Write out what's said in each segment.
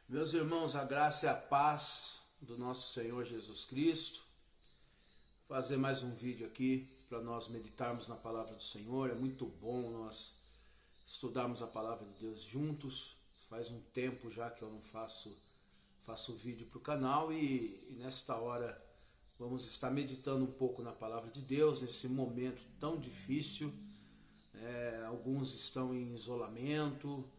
Meus irmãos, a graça e a paz do nosso Senhor Jesus Cristo. Vou fazer mais um vídeo aqui para nós meditarmos na palavra do Senhor. É muito bom nós estudarmos a palavra de Deus juntos. Faz um tempo já que eu não faço vídeo para o canal e nesta hora vamos estar meditando um pouco na palavra de Deus nesse momento tão difícil. Alguns estão em isolamento,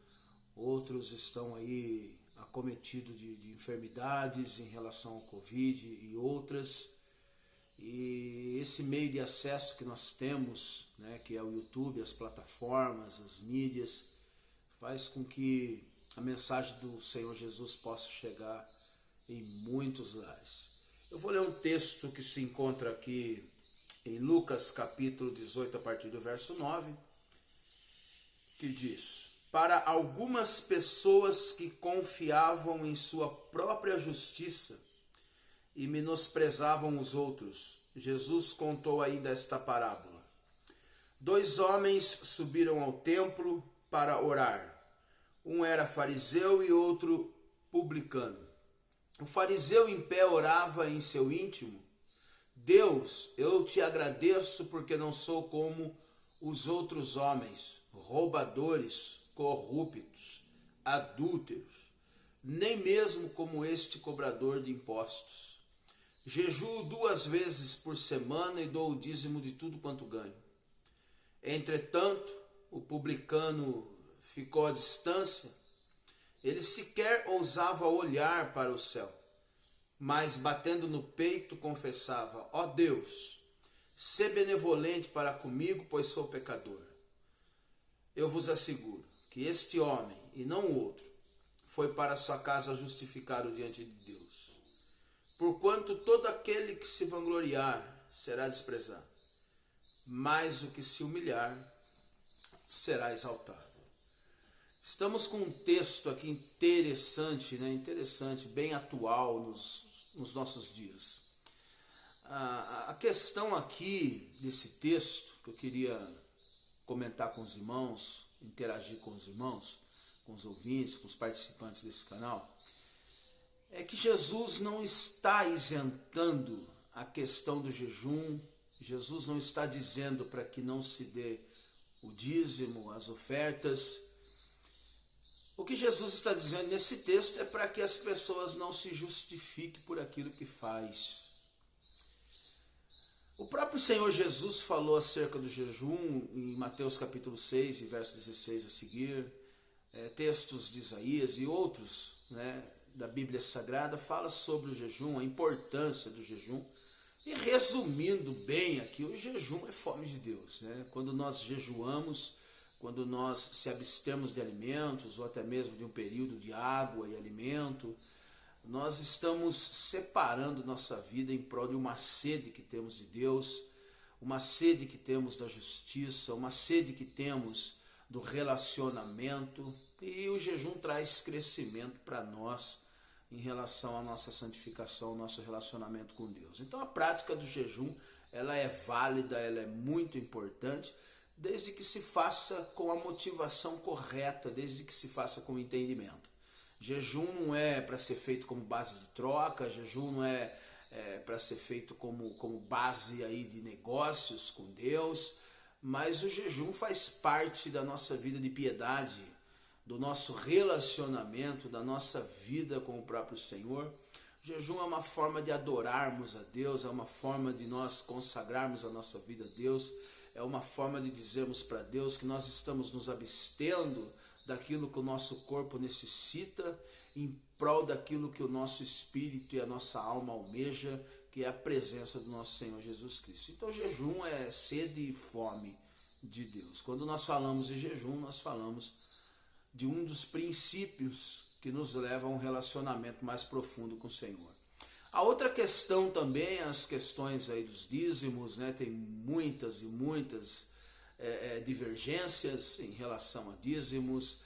outros estão aí acometidos de enfermidades em relação ao Covid e outras. E esse meio de acesso que nós temos, que é o YouTube, as plataformas, as mídias, faz com que a mensagem do Senhor Jesus possa chegar em muitos lares. Eu vou ler um texto que se encontra aqui em Lucas capítulo 18, a partir do verso 9, que diz: para algumas pessoas que confiavam em sua própria justiça e menosprezavam os outros, Jesus contou ainda esta parábola. 2 homens subiram ao templo para orar. Um era fariseu e outro publicano. O fariseu em pé orava em seu íntimo: Deus, eu te agradeço porque não sou como os outros homens, roubadores, corruptos, adúlteros, nem mesmo como este cobrador de impostos. Jejuo 2 vezes por semana e dou o dízimo de tudo quanto ganho. Entretanto, o publicano ficou à distância. Ele sequer ousava olhar para o céu, mas batendo no peito confessava: ó Deus, sê benevolente para comigo, pois sou pecador. Eu vos asseguro que este homem, e não o outro, foi para sua casa justificado diante de Deus. Porquanto todo aquele que se vangloriar será desprezado, mas o que se humilhar será exaltado. Estamos com um texto aqui interessante, bem atual nos nossos dias. A questão aqui desse texto, que eu queria comentar com os irmãos, interagir com os irmãos, com os ouvintes, com os participantes desse canal, é que Jesus não está isentando a questão do jejum. Jesus não está dizendo para que não se dê o dízimo, as ofertas. O que Jesus está dizendo nesse texto é para que as pessoas não se justifiquem por aquilo que faz. O próprio Senhor Jesus falou acerca do jejum em Mateus capítulo 6, verso 16 a seguir. Textos de Isaías e outros da Bíblia Sagrada falam sobre o jejum, a importância do jejum. E resumindo bem aqui, o jejum é fome de Deus. Quando nós jejuamos, quando nós se abstemos de alimentos ou até mesmo de um período de água e alimento, nós estamos separando nossa vida em prol de uma sede que temos de Deus, uma sede que temos da justiça, uma sede que temos do relacionamento, e o jejum traz crescimento para nós em relação à nossa santificação, ao nosso relacionamento com Deus. Então a prática do jejum, ela é válida, ela é muito importante, desde que se faça com a motivação correta, desde que se faça com entendimento. Jejum não é para ser feito como base de troca, jejum não é para ser feito como base aí de negócios com Deus, mas o jejum faz parte da nossa vida de piedade, do nosso relacionamento, da nossa vida com o próprio Senhor. O jejum é uma forma de adorarmos a Deus, é uma forma de nós consagrarmos a nossa vida a Deus, é uma forma de dizermos para Deus que nós estamos nos abstendo daquilo que o nosso corpo necessita, em prol daquilo que o nosso espírito e a nossa alma almeja, que é a presença do nosso Senhor Jesus Cristo. Então jejum é sede e fome de Deus. Quando nós falamos de jejum, nós falamos de um dos princípios que nos leva a um relacionamento mais profundo com o Senhor. A outra questão também, as questões aí dos dízimos, tem muitas e muitas divergências em relação a dízimos,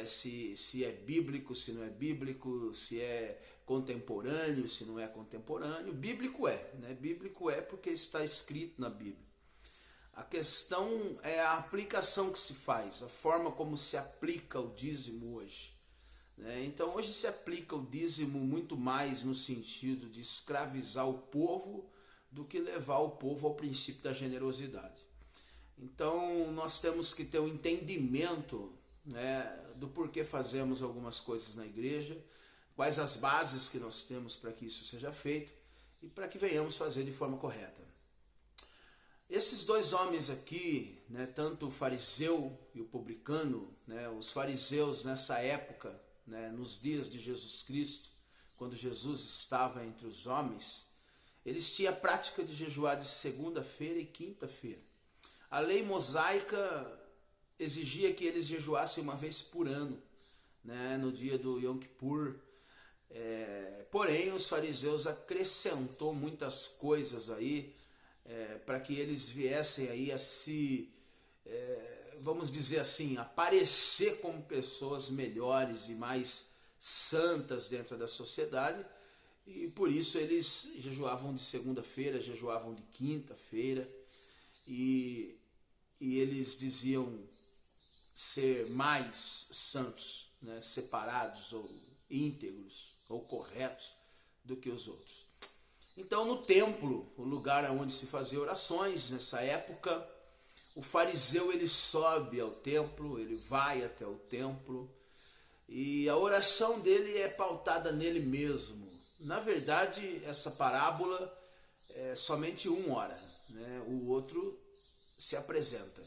se é bíblico, se não é bíblico, se é contemporâneo, se não é contemporâneo. Bíblico bíblico é porque está escrito na Bíblia. A questão é a aplicação que se faz, a forma como se aplica o dízimo hoje. né? Então hoje se aplica o dízimo muito mais no sentido de escravizar o povo do que levar o povo ao princípio da generosidade. Então nós temos que ter um entendimento, né, do porquê fazemos algumas coisas na igreja, quais as bases que nós temos para que isso seja feito e para que venhamos fazer de forma correta. Esses dois homens aqui, né, tanto o fariseu e o publicano, né, os fariseus nessa época, né, nos dias de Jesus Cristo, quando Jesus estava entre os homens, eles tinham a prática de jejuar de segunda-feira e quinta-feira. A lei mosaica exigia que eles jejuassem uma vez por ano, né, no dia do Yom Kippur. Porém, os fariseus acrescentou muitas coisas aí para que eles viessem aí a se, vamos dizer assim, aparecer como pessoas melhores e mais santas dentro da sociedade. E por isso eles jejuavam de segunda-feira, jejuavam de quinta-feira, e eles diziam ser mais santos, né, separados ou íntegros ou corretos do que os outros. Então no templo, o lugar onde se fazia orações nessa época, o fariseu ele sobe ao templo, ele vai até o templo e a oração dele é pautada nele mesmo. Na verdade, essa parábola é somente uma hora, né? O outro se apresenta.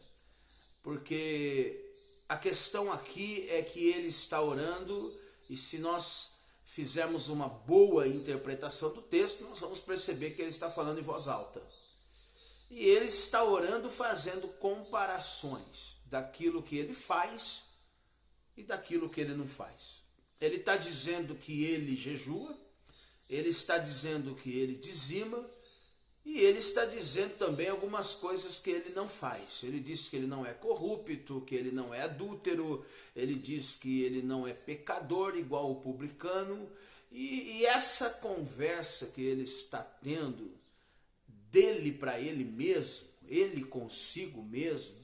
Porque a questão aqui é que ele está orando e se nós fizermos uma boa interpretação do texto, nós vamos perceber que ele está falando em voz alta. E ele está orando fazendo comparações daquilo que ele faz e daquilo que ele não faz. Ele está dizendo que ele jejua, ele está dizendo que ele dizima, e ele está dizendo também algumas coisas que ele não faz. Ele diz que ele não é corrupto, que ele não é adúltero, ele diz que ele não é pecador igual o publicano. E essa conversa que ele está tendo dele para ele mesmo, ele consigo mesmo,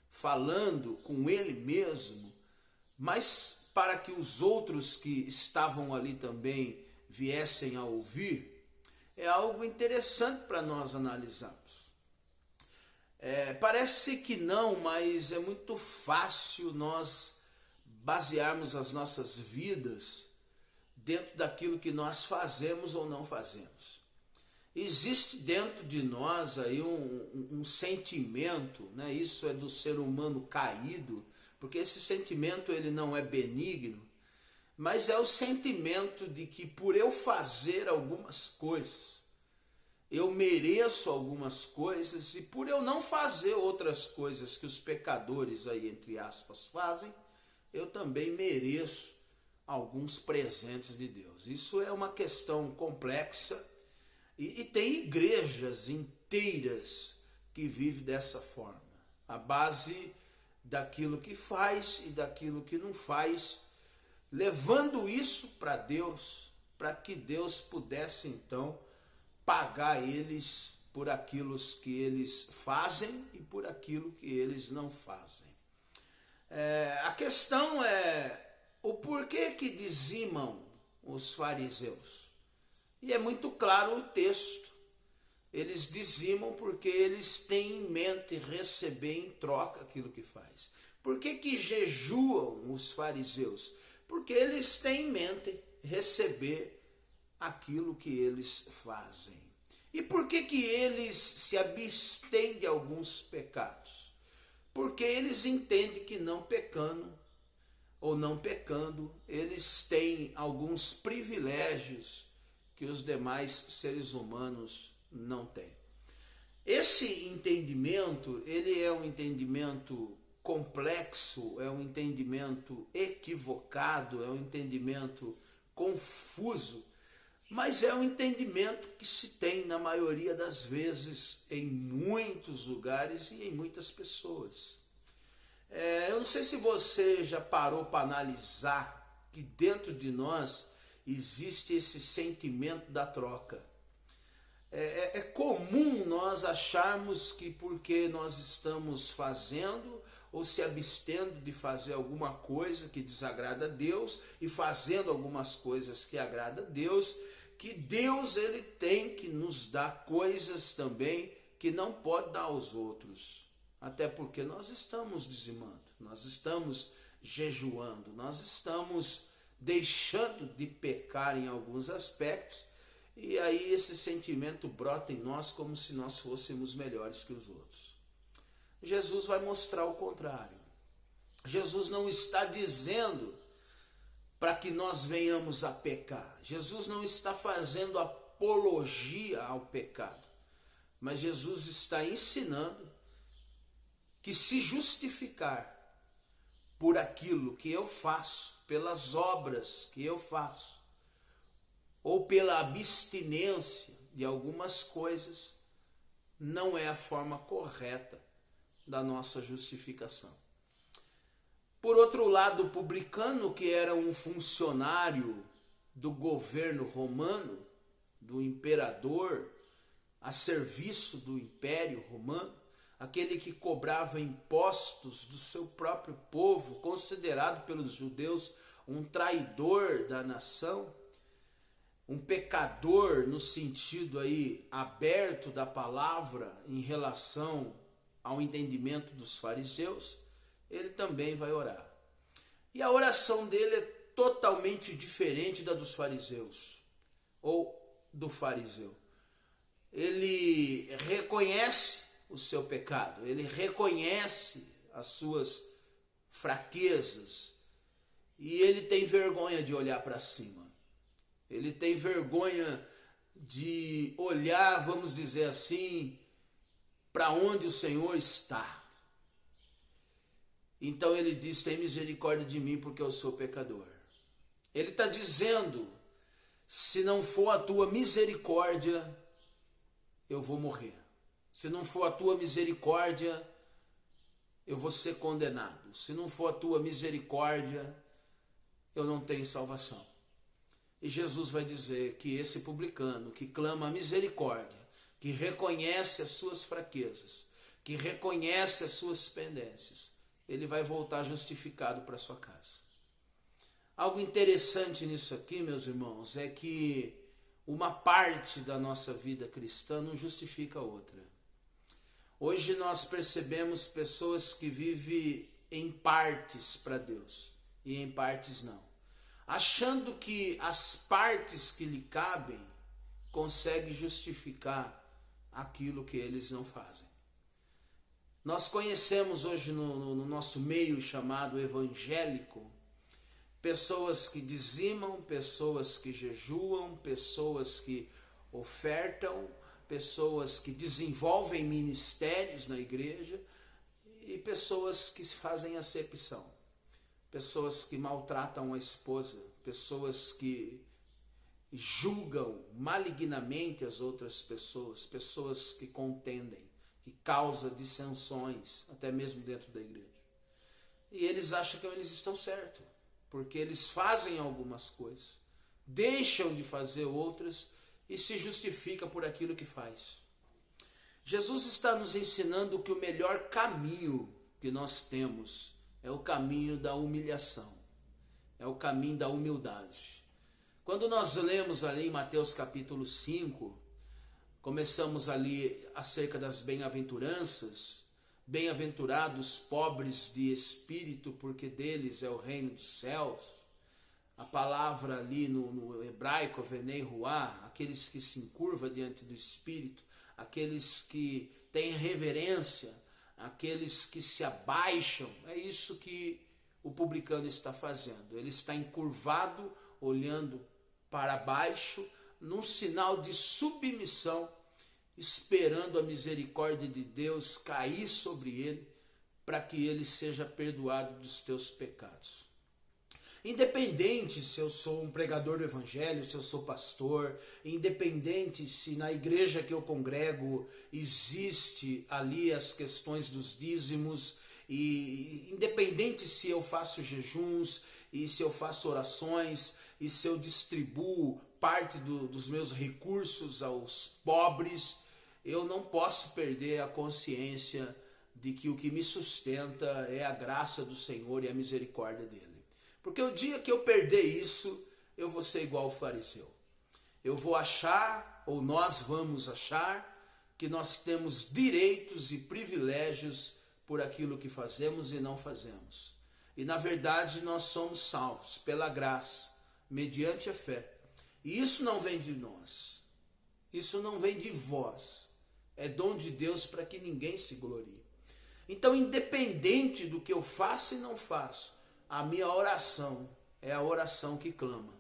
falando com ele mesmo, mas para que os outros que estavam ali também viessem a ouvir, é algo interessante para nós analisarmos. Parece que não, mas é muito fácil nós basearmos as nossas vidas dentro daquilo que nós fazemos ou não fazemos. Existe dentro de nós aí um sentimento, né? Isso é do ser humano caído, porque esse sentimento ele não é benigno, mas é o sentimento de que por eu fazer algumas coisas, eu mereço algumas coisas, e por eu não fazer outras coisas que os pecadores aí, entre aspas, fazem, eu também mereço alguns presentes de Deus. Isso é uma questão complexa e tem igrejas inteiras que vivem dessa forma. A base daquilo que faz e daquilo que não faz, levando isso para Deus, para que Deus pudesse então pagar eles por aquilo que eles fazem e por aquilo que eles não fazem. A questão é o porquê que dizimam os fariseus. E é muito claro o texto. Eles dizimam porque eles têm em mente receber em troca aquilo que faz. Por que jejuam os fariseus? Porque eles têm em mente receber aquilo que eles fazem. E por que eles se abstêm de alguns pecados? Porque eles entendem que não pecando ou não pecando, eles têm alguns privilégios que os demais seres humanos não têm. Esse entendimento, ele é um entendimento complexo, é um entendimento equivocado, é um entendimento confuso, mas é um entendimento que se tem na maioria das vezes em muitos lugares e em muitas pessoas. Eu não sei se você já parou para analisar que dentro de nós existe esse sentimento da troca. É comum nós acharmos que porque nós estamos fazendo ou se abstendo de fazer alguma coisa que desagrada a Deus e fazendo algumas coisas que agradam a Deus, que Deus ele tem que nos dar coisas também que não pode dar aos outros. Até porque nós estamos dizimando, nós estamos jejuando, nós estamos deixando de pecar em alguns aspectos, e aí esse sentimento brota em nós como se nós fôssemos melhores que os outros. Jesus vai mostrar o contrário. Jesus não está dizendo para que nós venhamos a pecar. Jesus não está fazendo apologia ao pecado, mas Jesus está ensinando que se justificar por aquilo que eu faço, pelas obras que eu faço, ou pela abstinência de algumas coisas, não é a forma correta da nossa justificação. Por outro lado, o publicano, que era um funcionário do governo romano, do imperador, a serviço do Império Romano, aquele que cobrava impostos do seu próprio povo, considerado pelos judeus um traidor da nação, um pecador no sentido aí aberto da palavra em relação ao entendimento dos fariseus, ele também vai orar. E a oração dele é totalmente diferente da dos fariseus, ou do fariseu. Ele reconhece o seu pecado, ele reconhece as suas fraquezas, e ele tem vergonha de olhar para cima. Ele tem vergonha de olhar, vamos dizer assim, para onde o Senhor está. Então ele diz: tem misericórdia de mim porque eu sou pecador. Ele está dizendo: se não for a tua misericórdia, eu vou morrer. Se não for a tua misericórdia, eu vou ser condenado. Se não for a tua misericórdia, eu não tenho salvação. E Jesus vai dizer que esse publicano que clama a misericórdia, que reconhece as suas fraquezas, que reconhece as suas pendências, ele vai voltar justificado para sua casa. Algo interessante nisso aqui, meus irmãos, é que uma parte da nossa vida cristã não justifica a outra. Hoje nós percebemos pessoas que vivem em partes para Deus e em partes não, achando que as partes que lhe cabem conseguem justificar aquilo que eles não fazem. Nós conhecemos hoje no nosso meio chamado evangélico pessoas que dizimam, pessoas que jejuam, pessoas que ofertam, pessoas que desenvolvem ministérios na igreja e pessoas que fazem acepção, pessoas que maltratam a esposa, pessoas que julgam malignamente as outras pessoas, pessoas que contendem, que causam dissensões, até mesmo dentro da igreja. E eles acham que eles estão certos, porque eles fazem algumas coisas, deixam de fazer outras e se justifica por aquilo que faz. Jesus está nos ensinando que o melhor caminho que nós temos é o caminho da humilhação, é o caminho da humildade. Quando nós lemos ali em Mateus capítulo 5, começamos ali acerca das bem-aventuranças, bem-aventurados pobres de espírito, porque deles é o reino dos céus. A palavra ali no hebraico, venei ruá, aqueles que se encurvam diante do Espírito, aqueles que têm reverência, aqueles que se abaixam. É isso que o publicano está fazendo. Ele está encurvado, olhando para baixo, num sinal de submissão, esperando a misericórdia de Deus cair sobre ele, para que ele seja perdoado dos teus pecados. Independente se eu sou um pregador do evangelho, se eu sou pastor, independente se na igreja que eu congrego existe ali as questões dos dízimos, e independente se eu faço jejuns, e se eu faço orações, e se eu distribuo parte dos meus recursos aos pobres, eu não posso perder a consciência de que o que me sustenta é a graça do Senhor e a misericórdia dele. Porque o dia que eu perder isso, eu vou ser igual ao fariseu. Eu vou achar, ou nós vamos achar, que nós temos direitos e privilégios por aquilo que fazemos e não fazemos. E na verdade nós somos salvos pela graça, mediante a fé. E isso não vem de nós, isso não vem de vós, é dom de Deus para que ninguém se glorie. Então, independente do que eu faço e não faço, a minha oração é a oração que clama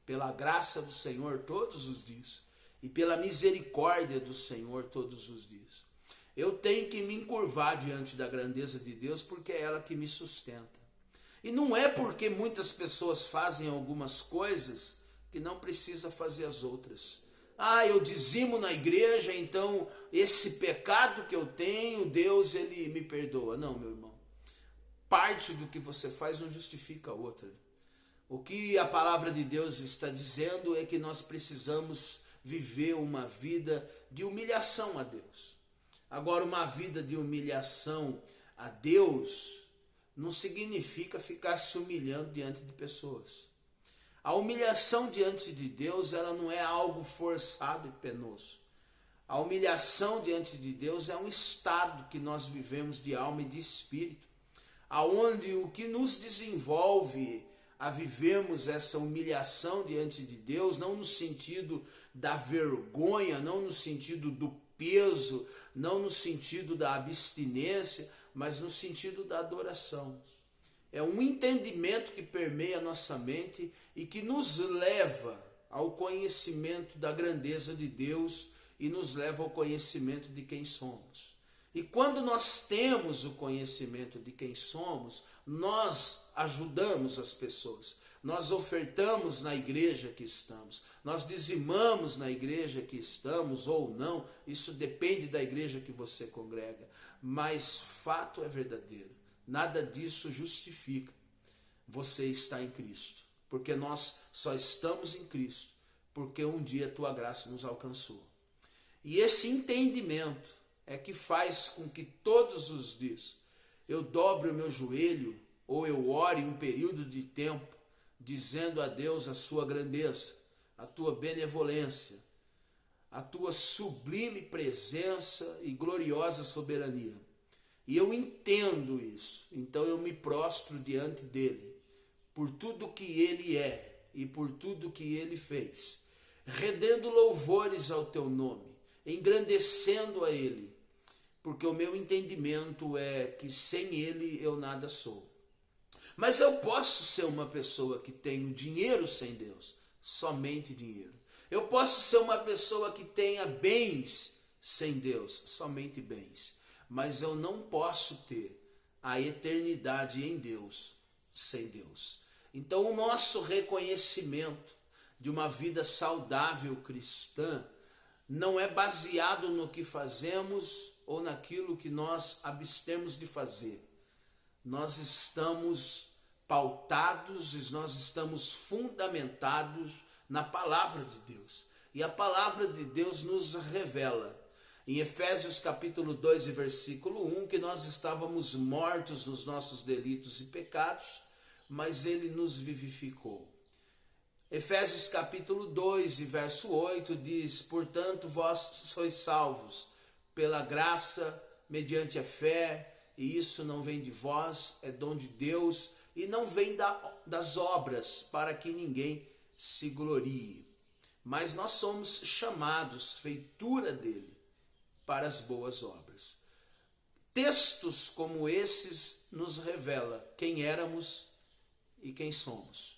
pela graça do Senhor todos os dias e pela misericórdia do Senhor todos os dias. Eu tenho que me encurvar diante da grandeza de Deus porque é ela que me sustenta. E não é porque muitas pessoas fazem algumas coisas que não precisa fazer as outras. Eu dizimo na igreja, então esse pecado que eu tenho, Deus ele me perdoa. Não, meu irmão. Parte do que você faz não justifica a outra. O que a palavra de Deus está dizendo é que nós precisamos viver uma vida de humilhação a Deus. Agora, uma vida de humilhação a Deus não significa ficar se humilhando diante de pessoas. A humilhação diante de Deus, ela não é algo forçado e penoso. A humilhação diante de Deus é um estado que nós vivemos de alma e de espírito, aonde o que nos desenvolve a vivermos essa humilhação diante de Deus, não no sentido da vergonha, não no sentido do peso, não no sentido da abstinência, mas no sentido da adoração. É um entendimento que permeia a nossa mente e que nos leva ao conhecimento da grandeza de Deus e nos leva ao conhecimento de quem somos. E quando nós temos o conhecimento de quem somos, nós ajudamos as pessoas, nós ofertamos na igreja que estamos, nós dizimamos na igreja que estamos ou não, isso depende da igreja que você congrega, mas fato é verdadeiro, nada disso justifica você estar em Cristo, porque nós só estamos em Cristo, porque um dia a tua graça nos alcançou. E esse entendimento é que faz com que todos os dias eu dobre o meu joelho ou eu ore um período de tempo dizendo a Deus a sua grandeza, a tua benevolência, a tua sublime presença e gloriosa soberania. E eu entendo isso, então eu me prostro diante dele, por tudo que ele é e por tudo que ele fez, rendendo louvores ao teu nome, engrandecendo a ele, porque o meu entendimento é que sem ele eu nada sou. Mas eu posso ser uma pessoa que tem dinheiro sem Deus, somente dinheiro. Eu posso ser uma pessoa que tenha bens sem Deus, somente bens. Mas eu não posso ter a eternidade em Deus sem Deus. Então o nosso reconhecimento de uma vida saudável cristã não é baseado no que fazemos ou naquilo que nós abstemos de fazer. Nós estamos pautados e nós estamos fundamentados na palavra de Deus. E a palavra de Deus nos revela, em Efésios capítulo 2 e versículo 1, que nós estávamos mortos nos nossos delitos e pecados, mas ele nos vivificou. Efésios capítulo 2 e verso 8 diz: portanto vós sois salvos pela graça, mediante a fé, e isso não vem de vós, é dom de Deus, e não vem das obras, para que ninguém se glorie. Mas nós somos chamados, feitura dele, para as boas obras. Textos como esses nos revela quem éramos e quem somos.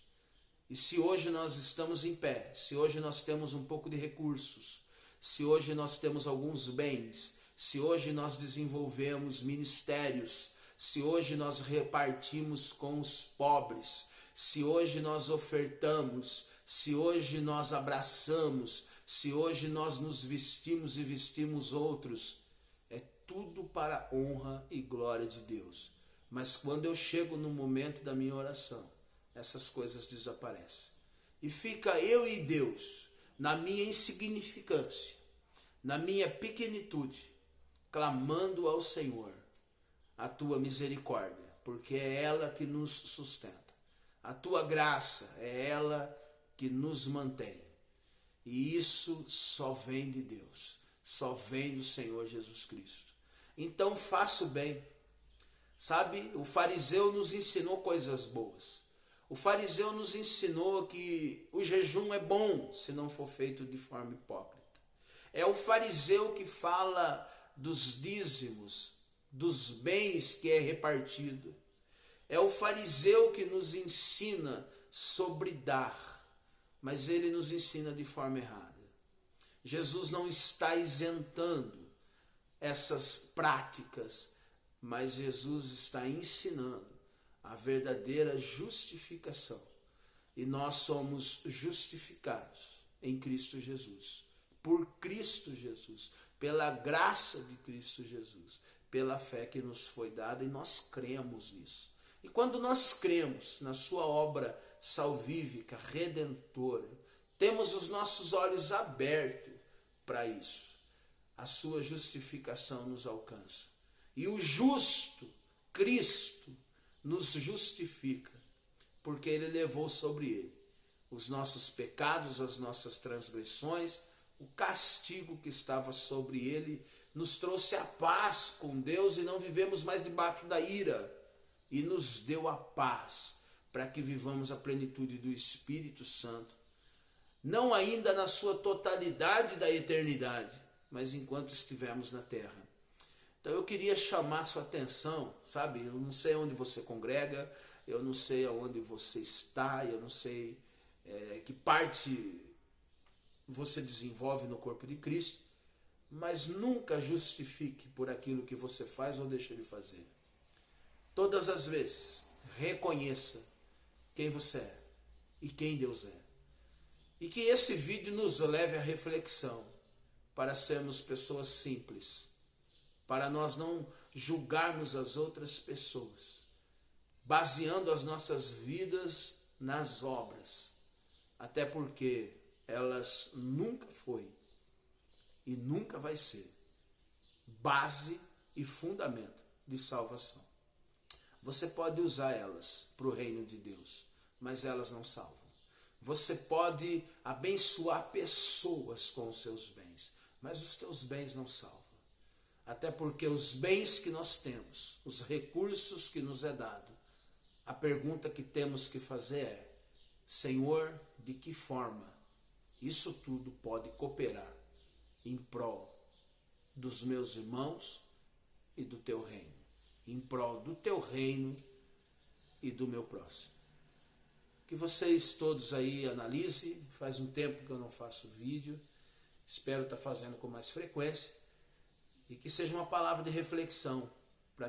E se hoje nós estamos em pé, se hoje nós temos um pouco de recursos, se hoje nós temos alguns bens, se hoje nós desenvolvemos ministérios, se hoje nós repartimos com os pobres, se hoje nós ofertamos, se hoje nós abraçamos, se hoje nós nos vestimos e vestimos outros, é tudo para a honra e glória de Deus. Mas quando eu chego no momento da minha oração, essas coisas desaparecem. E fica eu e Deus, na minha insignificância, na minha pequenitude, clamando ao Senhor, a tua misericórdia, porque é ela que nos sustenta. A tua graça é ela que nos mantém. E isso só vem de Deus, só vem do Senhor Jesus Cristo. Então faça o bem. Sabe, o fariseu nos ensinou coisas boas. O fariseu nos ensinou que o jejum é bom se não for feito de forma hipócrita. É o fariseu que fala dos dízimos, dos bens que é repartido. É o fariseu que nos ensina sobre dar, mas ele nos ensina de forma errada. Jesus não está isentando essas práticas, mas Jesus está ensinando a verdadeira justificação. E nós somos justificados em Cristo Jesus, por Cristo Jesus, pela graça de Cristo Jesus, pela fé que nos foi dada, e nós cremos nisso. E quando nós cremos na sua obra salvífica, redentora, temos os nossos olhos abertos para isso. A sua justificação nos alcança. E o justo, Cristo, nos justifica, porque ele levou sobre ele os nossos pecados, as nossas transgressões, o castigo que estava sobre ele, nos trouxe a paz com Deus e não vivemos mais debaixo da ira, e nos deu a paz para que vivamos a plenitude do Espírito Santo, não ainda na sua totalidade da eternidade, mas enquanto estivermos na terra. Então eu queria chamar sua atenção, sabe? Eu não sei onde você congrega, eu não sei aonde você está, eu não sei que parte você desenvolve no corpo de Cristo, mas nunca justifique por aquilo que você faz ou deixa de fazer. Todas as vezes, reconheça quem você é e quem Deus é. E que esse vídeo nos leve à reflexão para sermos pessoas simples, para nós não julgarmos as outras pessoas, baseando as nossas vidas nas obras, até porque elas nunca foi e nunca vai ser base e fundamento de salvação. Você pode usar elas para o reino de Deus, mas elas não salvam. Você pode abençoar pessoas com os seus bens, mas os teus bens não salvam. Até porque os bens que nós temos, os recursos que nos é dado, a pergunta que temos que fazer é: Senhor, de que forma isso tudo pode cooperar em prol dos meus irmãos e do teu reino, em prol do teu reino e do meu próximo? Que vocês todos aí analisem. Faz um tempo que eu não faço vídeo, espero estar fazendo com mais frequência, e que seja uma palavra de reflexão